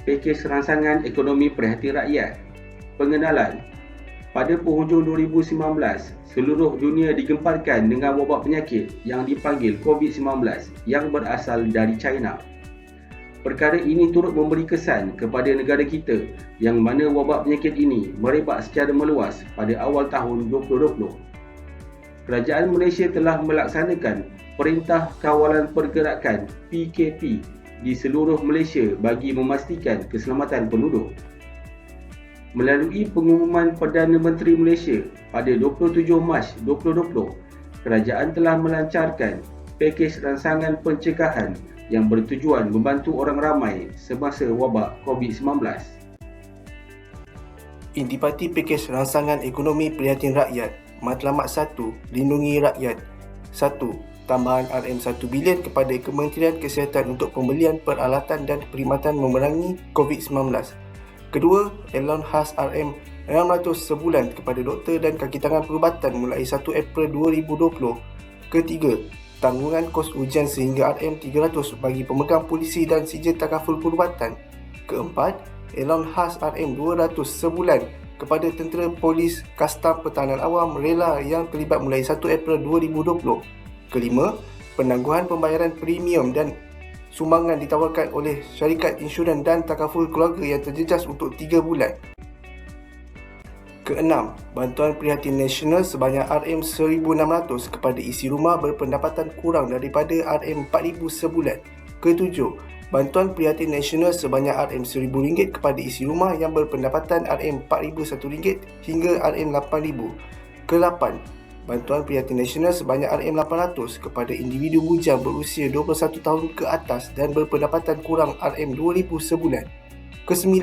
Pakej Rangsangan Ekonomi Prihatin Rakyat. Pengenalan. Pada penghujung 2019, seluruh dunia digemparkan dengan wabak penyakit yang dipanggil COVID-19 yang berasal dari China. Perkara ini turut memberi kesan kepada negara kita yang mana wabak penyakit ini merebak secara meluas pada awal tahun 2020. Kerajaan Malaysia telah melaksanakan Perintah Kawalan Pergerakan PKP di seluruh Malaysia bagi memastikan keselamatan penduduk. Melalui pengumuman Perdana Menteri Malaysia pada 27 Mac 2020, kerajaan telah melancarkan pakej rangsangan pencegahan yang bertujuan membantu orang ramai semasa wabak COVID-19. Intipati Pakej Rangsangan Ekonomi Prihatin Rakyat. Matlamat 1. Lindungi rakyat. 1. Tambahan RM1 bilion kepada Kementerian Kesihatan untuk pembelian peralatan dan perkhidmatan memerangi COVID-19. Kedua, elon khas RM600 sebulan kepada doktor dan kakitangan perubatan mulai 1 April 2020. Ketiga, tanggungan kos ujian sehingga RM300 bagi pemegang polisi dan sijil takaful perubatan. Keempat, elon khas RM200 sebulan kepada tentera, polis, kastam, pertahanan awam, rela yang terlibat mulai 1 April 2020. Kelima, penangguhan pembayaran premium dan sumbangan ditawarkan oleh syarikat insurans dan takaful keluarga yang terjejas untuk 3 bulan. Keenam, bantuan prihatin nasional sebanyak RM1,600 kepada isi rumah berpendapatan kurang daripada RM4,000 sebulan. Ketujuh, bantuan prihatin nasional sebanyak RM1,000 kepada isi rumah yang berpendapatan RM4,001 hingga RM8,000. Ke-8, bantuan prihatin nasional sebanyak RM800 kepada individu bujang berusia 21 tahun ke atas dan berpendapatan kurang RM2,000 sebulan. Ke-9,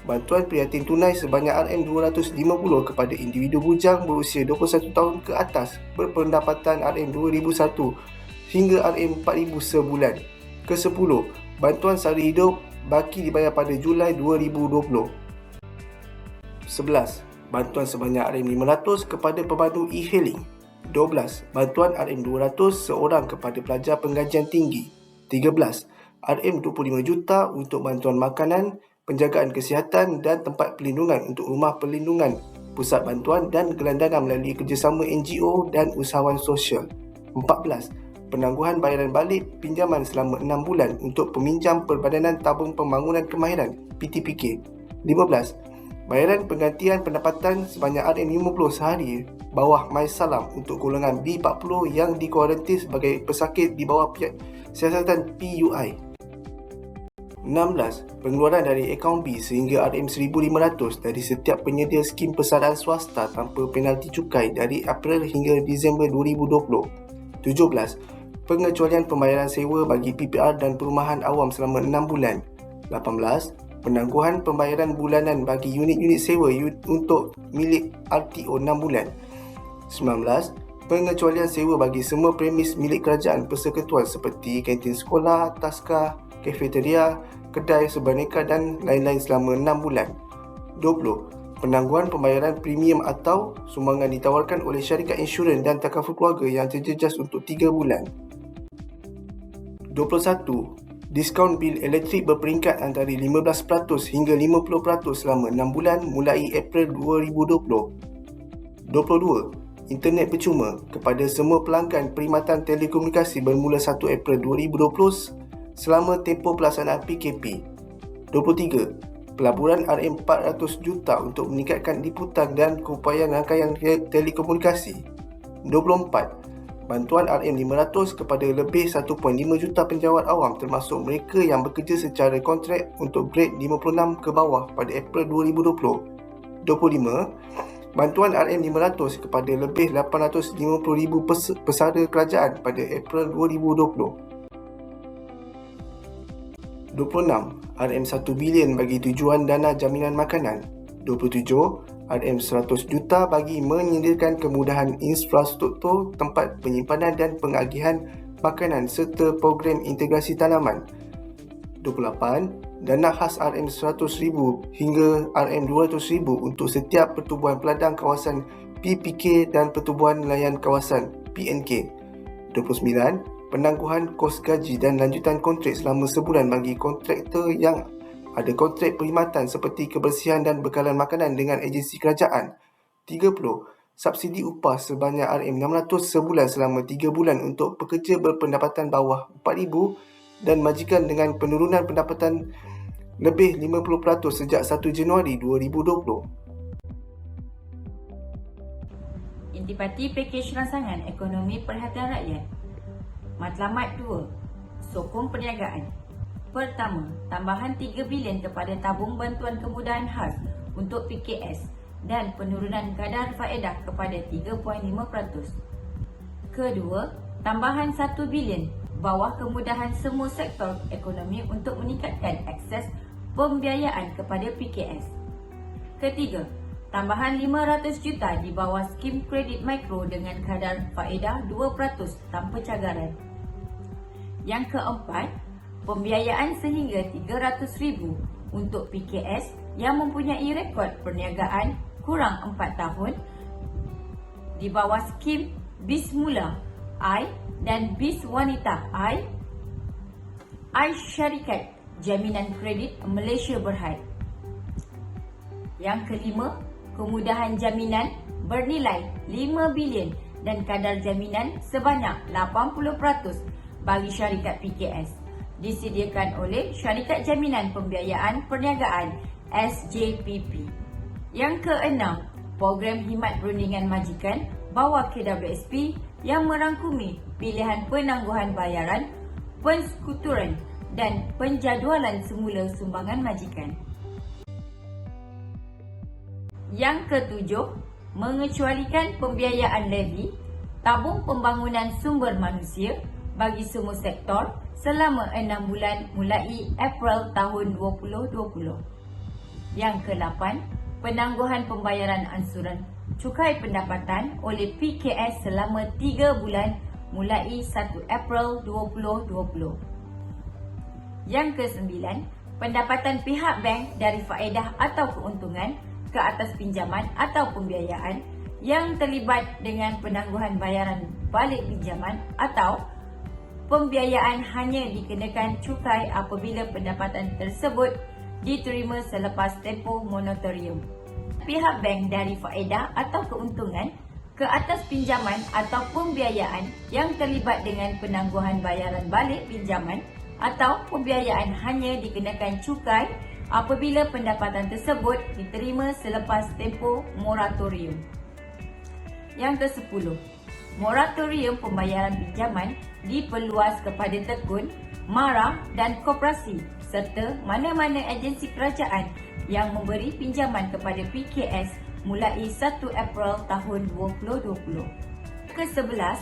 bantuan prihatin tunai sebanyak RM250 kepada individu bujang berusia 21 tahun ke atas berpendapatan RM2,001 hingga RM4,000 sebulan. Ke-10, bantuan sara hidup baki dibayar pada Julai 2020. 11. Bantuan sebanyak RM500 kepada pemandu e-hailing. 12. Bantuan RM200 seorang kepada pelajar penggajian tinggi. 13. RM25 juta untuk bantuan makanan, penjagaan kesihatan dan tempat perlindungan untuk rumah perlindungan, pusat bantuan dan gelandangan melalui kerjasama NGO dan usahawan sosial. 14. Penangguhan bayaran balik pinjaman selama 6 bulan untuk peminjam Perbadanan Tabung Pembangunan Kemahiran (PTPK). 15. Bayaran penggantian pendapatan sebanyak RM50 sehari bawah MySalam untuk golongan B40 yang dikuarantin sebagai pesakit di bawah siasatan PUI. 16. Pengeluaran dari akaun B sehingga RM1,500 dari setiap penyedia skim persaraan swasta tanpa penalti cukai dari April hingga Disember 2020. 17. Pengecualian pembayaran sewa bagi PPR dan perumahan awam selama 6 bulan. 18. Penangguhan pembayaran bulanan bagi unit-unit sewa untuk milik RTO 6 bulan. 19. Pengecualian sewa bagi semua premis milik kerajaan persekutuan seperti kantin sekolah, taska, kafeteria, kedai sebaneka dan lain-lain selama 6 bulan. 20. Penangguhan pembayaran premium atau sumbangan ditawarkan oleh syarikat insurans dan takaful keluarga yang terjejas untuk 3 bulan. 21. Diskaun bil elektrik berperingkat antara 15% hingga 50% selama 6 bulan mulai April 2020. 22. Internet percuma kepada semua pelanggan perkhidmatan telekomunikasi bermula 1 April 2020 selama tempoh pelaksanaan PKP. 23. Pelaburan RM400 juta untuk meningkatkan liputan dan keupayaan rangkaian telekomunikasi. 24. Bantuan RM500 kepada lebih 1.5 juta penjawat awam termasuk mereka yang bekerja secara kontrak untuk grade 56 ke bawah pada April 2020. 25. Bantuan RM500 kepada lebih 850,000 pesara kerajaan pada April 2020. 26. RM1 bilion bagi tujuan dana jaminan makanan. 27. RM100 juta bagi menyediakan kemudahan infrastruktur tempat penyimpanan dan pengagihan makanan serta program integrasi tanaman. 28. Dana khas RM100,000 hingga RM200,000 untuk setiap pertubuhan peladang kawasan PPK dan pertubuhan nelayan kawasan PNK. 29. Penangguhan kos gaji dan lanjutan kontrak selama sebulan bagi kontraktor yang ada kontrak perkhidmatan seperti kebersihan dan bekalan makanan dengan agensi kerajaan. 30. Subsidi upah sebanyak RM600 sebulan selama 3 bulan untuk pekerja berpendapatan bawah RM4,000 dan majikan dengan penurunan pendapatan lebih 50% sejak 1 Januari 2020. Intipati Pakej Ransangan Ekonomi Perhatian Rakyat. Matlamat 2. Sokong perniagaan. Pertama, tambahan 3 bilion kepada tabung bantuan kemudahan khas untuk PKS dan penurunan kadar faedah kepada 3.5%. Kedua, tambahan 1 bilion bawah kemudahan semua sektor ekonomi untuk meningkatkan akses pembiayaan kepada PKS. Ketiga, tambahan 500 juta di bawah skim kredit mikro dengan kadar faedah 2% tanpa cagaran. Yang keempat, pembiayaan sehingga RM300,000 untuk PKS yang mempunyai rekod perniagaan kurang 4 tahun di bawah skim BIS Mula I dan BIS Wanita I Syarikat Jaminan Kredit Malaysia Berhad. Yang kelima, kemudahan jaminan bernilai 5 bilion dan kadar jaminan sebanyak 80% bagi syarikat PKS disediakan oleh Syarikat Jaminan Pembiayaan Perniagaan SJPP. Yang keenam, program khidmat perundingan majikan bawah KWSP yang merangkumi pilihan penangguhan bayaran, pensekuturan dan penjadualan semula sumbangan majikan. Yang ketujuh, mengecualikan pembiayaan levy, tabung pembangunan sumber manusia bagi semua sektor selama 6 bulan mulai April tahun 2020. Yang ke-8, penangguhan pembayaran ansuran cukai pendapatan oleh PKS selama 3 bulan mulai 1 April 2020. Yang ke-9, pendapatan pihak bank dari faedah atau keuntungan ke atas pinjaman atau pembiayaan yang terlibat dengan penangguhan bayaran balik pinjaman atau pembiayaan hanya dikenakan cukai apabila pendapatan tersebut diterima selepas tempoh moratorium. Pihak bank dari faedah atau keuntungan ke atas pinjaman atau pembiayaan yang terlibat dengan penangguhan bayaran balik pinjaman atau pembiayaan hanya dikenakan cukai apabila pendapatan tersebut diterima selepas tempoh moratorium. Yang ke-10, moratorium pembayaran pinjaman diperluas kepada tekun, mara dan koperasi serta mana-mana agensi kerajaan yang memberi pinjaman kepada PKS mulai 1 April tahun 2020. Ke-11,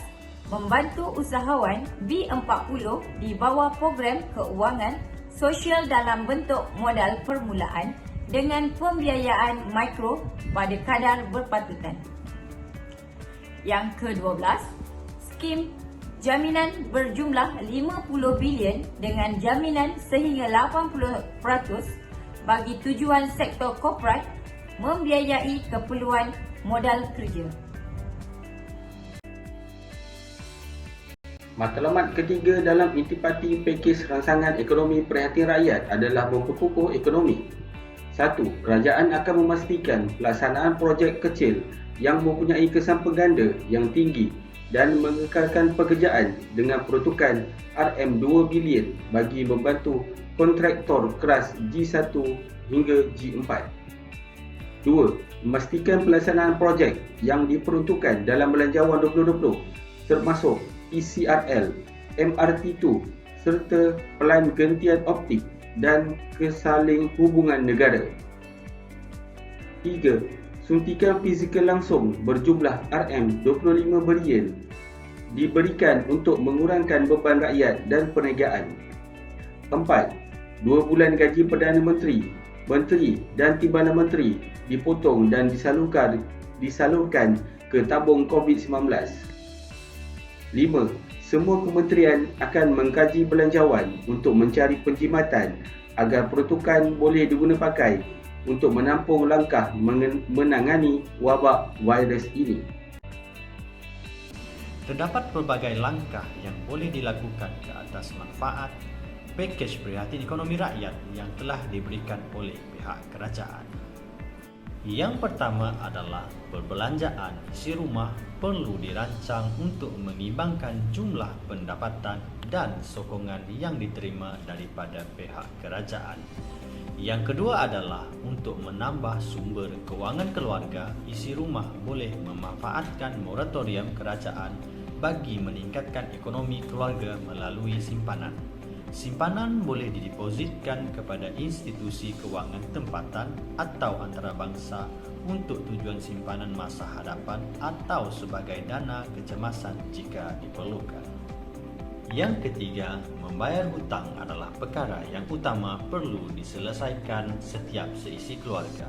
membantu usahawan B40 di bawah program keuangan sosial dalam bentuk modal permulaan dengan pembiayaan mikro pada kadar berpatutan. Yang ke-12, skim jaminan berjumlah 50 bilion dengan jaminan sehingga 80% bagi tujuan sektor korporat membiayai keperluan modal kerja. Matlamat ketiga dalam intipati Pakej Ransangan Ekonomi Perhatian Rakyat adalah memperkukuh ekonomi. 1. Kerajaan akan memastikan pelaksanaan projek kecil yang mempunyai kesan pengganda yang tinggi dan mengekalkan pekerjaan dengan peruntukan RM2 bilion bagi membantu kontraktor keras G1 hingga G4. 2. Memastikan pelaksanaan projek yang diperuntukkan dalam Belanjawan 2020 termasuk ECRL, MRT2 serta pelan gentian optik dan kesaling hubungan negara. 3. Suntikan fizikal langsung berjumlah RM25 bilion diberikan untuk mengurangkan beban rakyat dan perniagaan. 4. 2 bulan gaji Perdana Menteri, Menteri dan Timbalan Menteri dipotong dan disalurkan ke tabung COVID-19. 5. Semua kementerian akan mengkaji belanjawan untuk mencari penjimatan agar peruntukan boleh diguna pakai untuk menampung langkah menangani wabak virus ini. Terdapat pelbagai langkah yang boleh dilakukan ke atas manfaat pakej prihatin ekonomi rakyat yang telah diberikan oleh pihak kerajaan. Yang pertama adalah perbelanjaan isi rumah perlu dirancang untuk mengimbangkan jumlah pendapatan dan sokongan yang diterima daripada pihak kerajaan. Yang kedua adalah untuk menambah sumber kewangan keluarga, isi rumah boleh memanfaatkan moratorium kerajaan bagi meningkatkan ekonomi keluarga melalui simpanan. Simpanan boleh didepositkan kepada institusi kewangan tempatan atau antarabangsa untuk tujuan simpanan masa hadapan atau sebagai dana kecemasan jika diperlukan. Yang ketiga, membayar hutang adalah perkara yang utama perlu diselesaikan setiap seisi keluarga.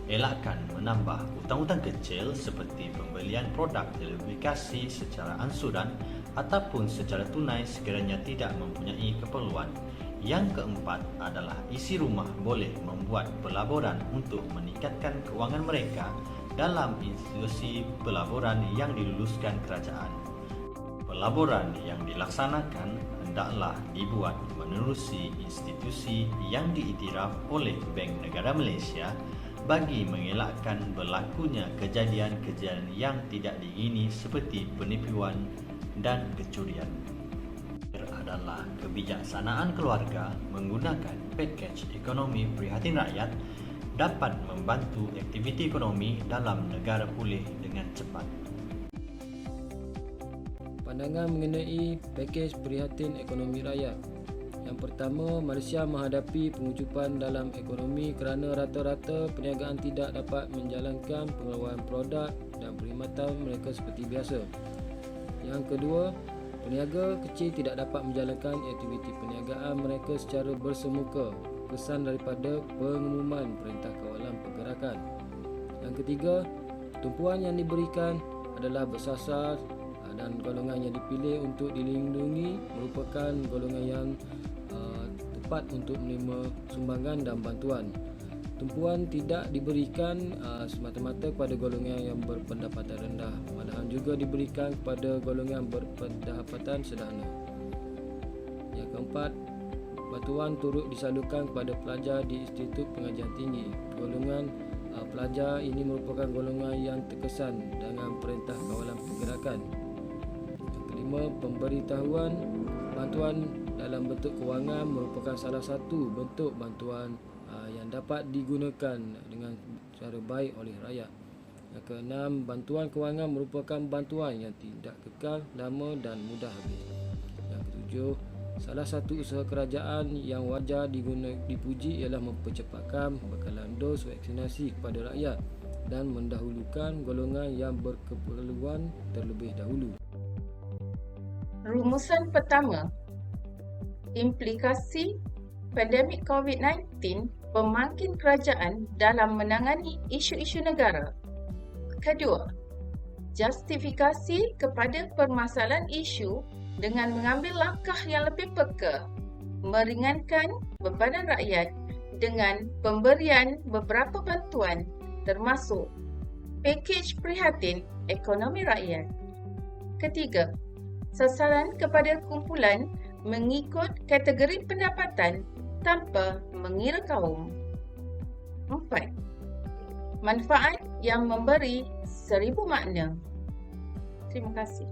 Elakkan menambah hutang-hutang kecil seperti pembelian produk telekomunikasi secara ansuran ataupun secara tunai sekiranya tidak mempunyai keperluan. Yang keempat adalah isi rumah boleh membuat pelaburan untuk meningkatkan kewangan mereka dalam institusi pelaburan yang diluluskan kerajaan. Pelaburan yang dilaksanakan hendaklah dibuat menerusi institusi yang diiktiraf oleh Bank Negara Malaysia bagi mengelakkan berlakunya kejadian-kejadian yang tidak diingini seperti penipuan dan kecurian. Adalah kebijaksanaan keluarga menggunakan pakej ekonomi prihatin rakyat dapat membantu aktiviti ekonomi dalam negara pulih dengan cepat. Pandangan mengenai pakej prihatin ekonomi rakyat. Yang pertama, Malaysia menghadapi pengucupan dalam ekonomi kerana rata-rata perniagaan tidak dapat menjalankan pengeluaran produk dan perkhidmatan mereka seperti biasa. Yang kedua, peniaga kecil tidak dapat menjalankan aktiviti perniagaan mereka secara bersemuka, kesan daripada pengumuman Perintah Kawalan Pergerakan. Yang ketiga, tumpuan yang diberikan adalah bersasar dan golongan yang dipilih untuk dilindungi merupakan golongan yang tepat untuk menerima sumbangan dan bantuan. Tumpuan tidak diberikan semata-mata kepada golongan yang berpendapatan rendah, malahan juga diberikan kepada golongan berpendapatan sederhana. Yang keempat, bantuan turut disalurkan kepada pelajar di Institut Pengajian Tinggi. Golongan pelajar ini merupakan golongan yang terkesan dengan Perintah Kawalan Pergerakan. Yang kelima, pemberitahuan bantuan dalam bentuk kewangan merupakan salah satu bentuk bantuan yang dapat digunakan dengan cara baik oleh rakyat. Yang keenam, bantuan kewangan merupakan bantuan yang tidak kekal, lama dan mudah habis. Yang ketujuh, salah satu usaha kerajaan yang wajar dipuji ialah mempercepatkan bekalan dos vaksinasi kepada rakyat dan mendahulukan golongan yang berkeperluan terlebih dahulu. Rumusan pertama, implikasi pandemik COVID-19 pemangkin kerajaan dalam menangani isu-isu negara. Kedua, justifikasi kepada permasalahan isu dengan mengambil langkah yang lebih peka, meringankan bebanan rakyat dengan pemberian beberapa bantuan termasuk pakej prihatin ekonomi rakyat. Ketiga, sasaran kepada kumpulan mengikut kategori pendapatan tanpa mengira kaum. 4. Manfaat yang memberi 1000 makna. Terima kasih.